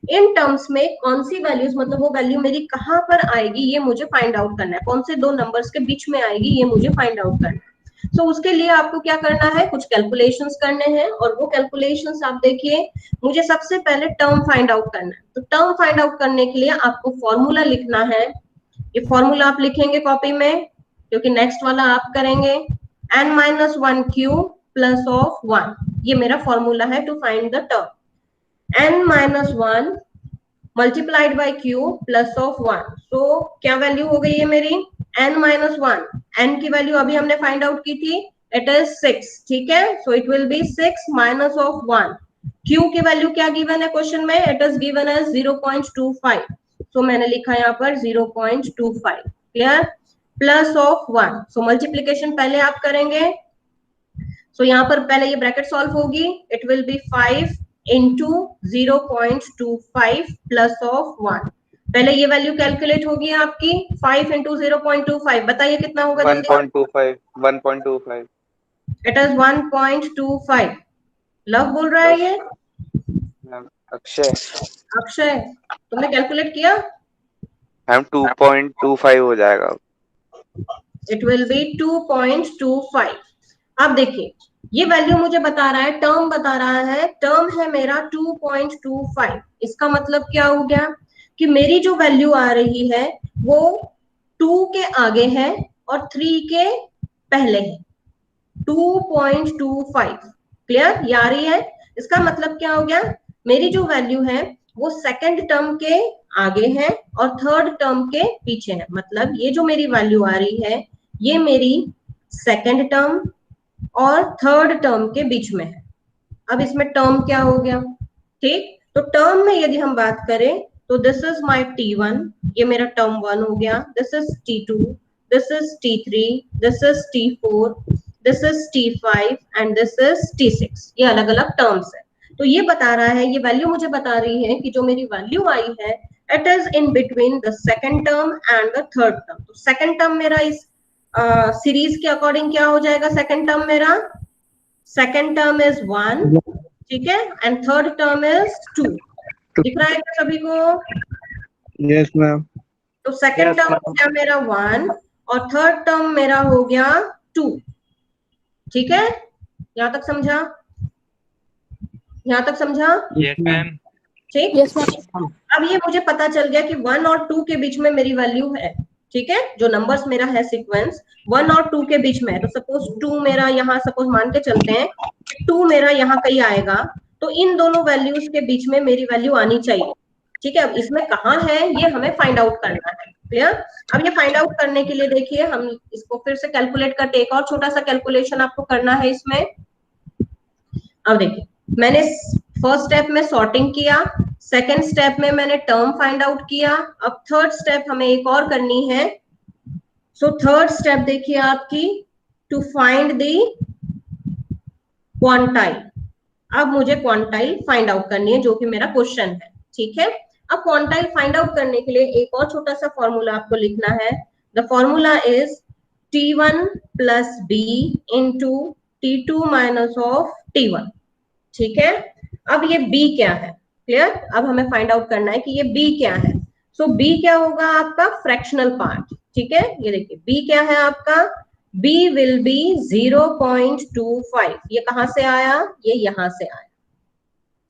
[SPEAKER 1] इन टर्म्स में कौन सी वैल्यूज मतलब वो वैल्यू मेरी कहां पर आएगी ये मुझे फाइंड आउट करना है, कौन से दो नंबर्स के बीच में आएगी ये मुझे फाइंड आउट करना है। सो उसके लिए आपको क्या करना है, कुछ कैलकुलेशंस करने हैं, और वो कैलकुलेशंस आप देखिए, मुझे सबसे पहले टर्म फाइंड आउट करना है। तो टर्म फाइंड आउट करने के लिए आपको फॉर्मूला लिखना है। ये फॉर्मूला आप लिखेंगे कॉपी में क्योंकि नेक्स्ट वाला आप करेंगे। n-1 q प्लस ऑफ 1, ये मेरा फॉर्मूला है to find the term. n-1 multiplied by q plus of 1। So क्या वैल्यू हो गई है मेरी? n-1, n की वैल्यू अभी हमने फाइंड आउट की थी, इट इज 6। ठीक है, so it will be 6 minus of 1। q की वैल्यू क्या गिवन है क्वेश्चन में? It is given as 0.25। So मैंने लिखा यहाँ पर 0.25। Clear? Plus of 1। So multiplication पहले आप करेंगे, सो यहाँ पर पहले ये ब्रैकेट सॉल्व होगी, it will be 5 into 0.25 plus of 1। पहले ये वैल्यू कैलकुलेट होगी आपकी 5 into 0.25, बताइए कितना होगा?
[SPEAKER 3] 1.25
[SPEAKER 1] इट इज 1.25। लव बोल रहा है ये? अक्षय तुमने कैलकुलेट किया?
[SPEAKER 3] मैम 2.25 हो जाएगा।
[SPEAKER 1] It will B 2.25। अब देखिए ये वैल्यू मुझे बता रहा है, टर्म बता रहा है, टर्म है मेरा 2.25। इसका मतलब क्या हो गया कि मेरी जो वैल्यू आ रही है वो 2 के आगे है और 3 के पहले है, 2.25। क्लियर? ये आ रही है। इसका मतलब क्या हो गया, मेरी जो वैल्यू है वो सेकंड टर्म के आगे है और थर्ड टर्म के पीछे है। मतलब ये जो मेरी वैल्यू आ रही है ये मेरी सेकंड टर्म और थर्ड टर्म के बीच में है। अब इसमें टर्म क्या हो गया, ठीक। तो टर्म में यदि हम बात करें तो दिस इज माय T1, ये मेरा टर्म 1 हो गया, this is T2, this is T3, this is T4, this is T5 and this is T6। ये अलग अलग टर्म्स है। तो ये बता रहा है, ये वैल्यू मुझे बता रही है कि जो मेरी वैल्यू आई है it is in between the second term and the third term. तो सेकंड टर्म मेरा इस सीरीज के अकॉर्डिंग क्या हो जाएगा, सेकंड टर्म मेरा, सेकंड टर्म इज 1, ठीक है, एंड थर्ड टर्म इज 2। दिख रहा है क्या सभी को?
[SPEAKER 5] Yes ma'am.
[SPEAKER 1] तो सेकंड टर्म हो गया मेरा 1 और थर्ड टर्म मेरा हो गया 2, ठीक है। यहां तक समझा, यहां तक समझा?
[SPEAKER 2] Yes ma'am.
[SPEAKER 1] ठीक।
[SPEAKER 4] Yes ma'am.
[SPEAKER 1] अब ये मुझे पता चल गया कि 1 और 2 के बीच में मेरी वैल्यू है, ठीक है। जो नंबर्स मेरा है सीक्वेंस 1 और 2 के बीच में है। तो सपोज 2 मेरा यहाँ, सपोज मान के चलते हैं 2 मेरा यहाँ कहीं आएगा, तो इन दोनों वैल्यूज के बीच में मेरी वैल्यू आनी चाहिए, ठीक है। अब इसमें कहाँ है ये हमें फाइंड आउट करना है, क्लियर। अब ये फाइंड आउट करने के लिए देखिए हम इसको फिर से कैलकुलेट करते, एक और छोटा सा कैलकुलेशन आपको करना है इसमें। अब देखिए मैंने फर्स्ट स्टेप में सॉर्टिंग किया, सेकेंड स्टेप में मैंने टर्म फाइंड आउट किया, अब थर्ड स्टेप हमें एक और करनी है। सो थर्ड स्टेप देखिए आपकी, टू फाइंड द क्वांटाइल। अब मुझे क्वांटाइल फाइंड आउट करनी है जो कि मेरा क्वेश्चन है, ठीक है। अब क्वांटाइल फाइंड आउट करने के लिए एक और छोटा सा फॉर्मूला आपको लिखना है। The formula is T1 plus B into T2 minus of T1, ठीक है। अब ये B क्या है, क्लियर। अब हमें फाइंड आउट करना है कि ये B क्या है। सो B क्या होगा आपका फ्रैक्शनल पार्ट, ठीक है। ये देखिए B क्या है आपका, B विल बी 0.25। ये कहां से आया, ये यहां से आया,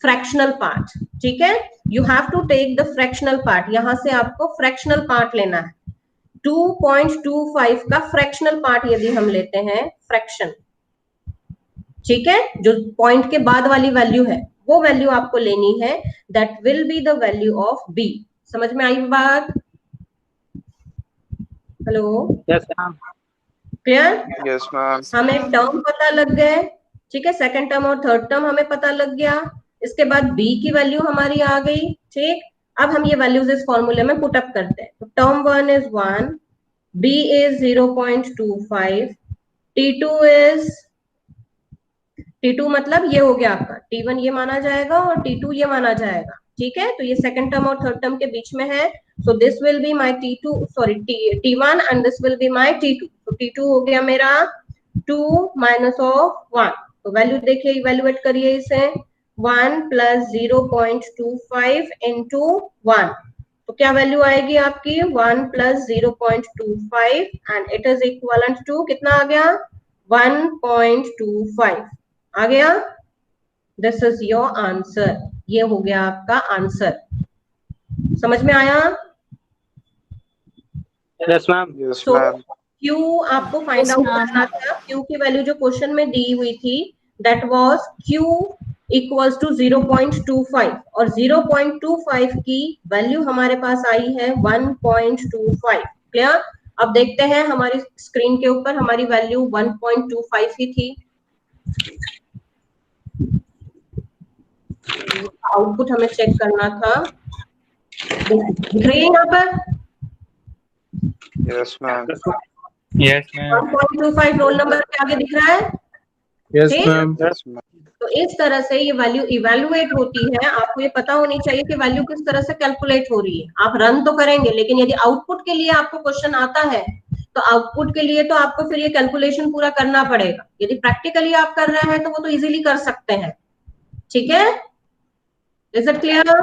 [SPEAKER 1] फ्रैक्शनल पार्ट, ठीक है। You have to take the fractional part, यहां से आपको फ्रैक्शनल पार्ट लेना है। 2.25 का फ्रैक्शनल पार्ट यदि हम लेते हैं, फ्रैक्शन, ठीक है, जो पॉइंट के बाद वाली वैल्यू है वो वैल्यू आपको लेनी है, that will be the value of B। समझ में आई बात? Hello,
[SPEAKER 2] yes ma'am.
[SPEAKER 1] Clear?
[SPEAKER 3] Yes ma'am.
[SPEAKER 1] हमें टर्म पता लग गए, ठीक है, सेकंड टर्म और थर्ड टर्म हमें पता लग गया। इसके बाद B की वैल्यू हमारी आ गई, ठीक। अब हम ये वैल्यूज इस फॉर्मूले में पुट अप करते हैं। तो term 1 is 1, B is 0.25, T2 is, T2 मतलब ये हो गया आपका, T1 ये माना जाएगा और T2 ये माना जाएगा, ठीक है। तो ये सेकंड टर्म और थर्ड टर्म के बीच में है। So this will be my T2, sorry T1 and this will be my T2। तो T2 हो गया मेरा 2 माइनस ऑफ 1। तो वैल्यू देखिए, इवेल्युएट करिए इसे, 1 प्लस 0.25 इंटू 1। तो क्या वैल्यू आएगी आपकी, 1 plus 0.25 and it is equivalent to कितना आ गया, 1.25 आ गया। दिस इज योर आंसर, ये हो गया आपका आंसर। समझ में आया?
[SPEAKER 2] Yes ma'am.
[SPEAKER 3] यस
[SPEAKER 1] तो
[SPEAKER 3] मैम।
[SPEAKER 1] Q आपको फाइंड आउट करना था। Q की वैल्यू जो क्वेश्चन में दी हुई थी that was Q equals to 0.25 और 0.25 की वैल्यू हमारे पास आई है 1.25, क्लियर। अब देखते हैं हमारी स्क्रीन के ऊपर हमारी वैल्यू 1.25 ही थी। आउटपुट हमें चेक करना था, दिख रही है यहाँ पर
[SPEAKER 3] yes ma'am.
[SPEAKER 2] Yes ma'am.
[SPEAKER 1] 1.25 roll number के आगे दिख रहा है,
[SPEAKER 5] यस
[SPEAKER 1] ठीक?
[SPEAKER 5] मैम।
[SPEAKER 3] Yes ma'am.
[SPEAKER 1] तो इस तरह से ये वैल्यू इवेलुएट होती है। आपको ये पता होनी चाहिए कि वैल्यू किस तरह से कैलकुलेट हो रही है। आप रन तो करेंगे, लेकिन यदि आउटपुट के लिए आपको क्वेश्चन आता है तो आउटपुट के लिए तो आपको फिर ये कैलकुलेशन पूरा करना पड़ेगा। यदि प्रैक्टिकली आप कर रहे हैं तो वो तो इजीली कर सकते हैं, ठीक है। Is it clear?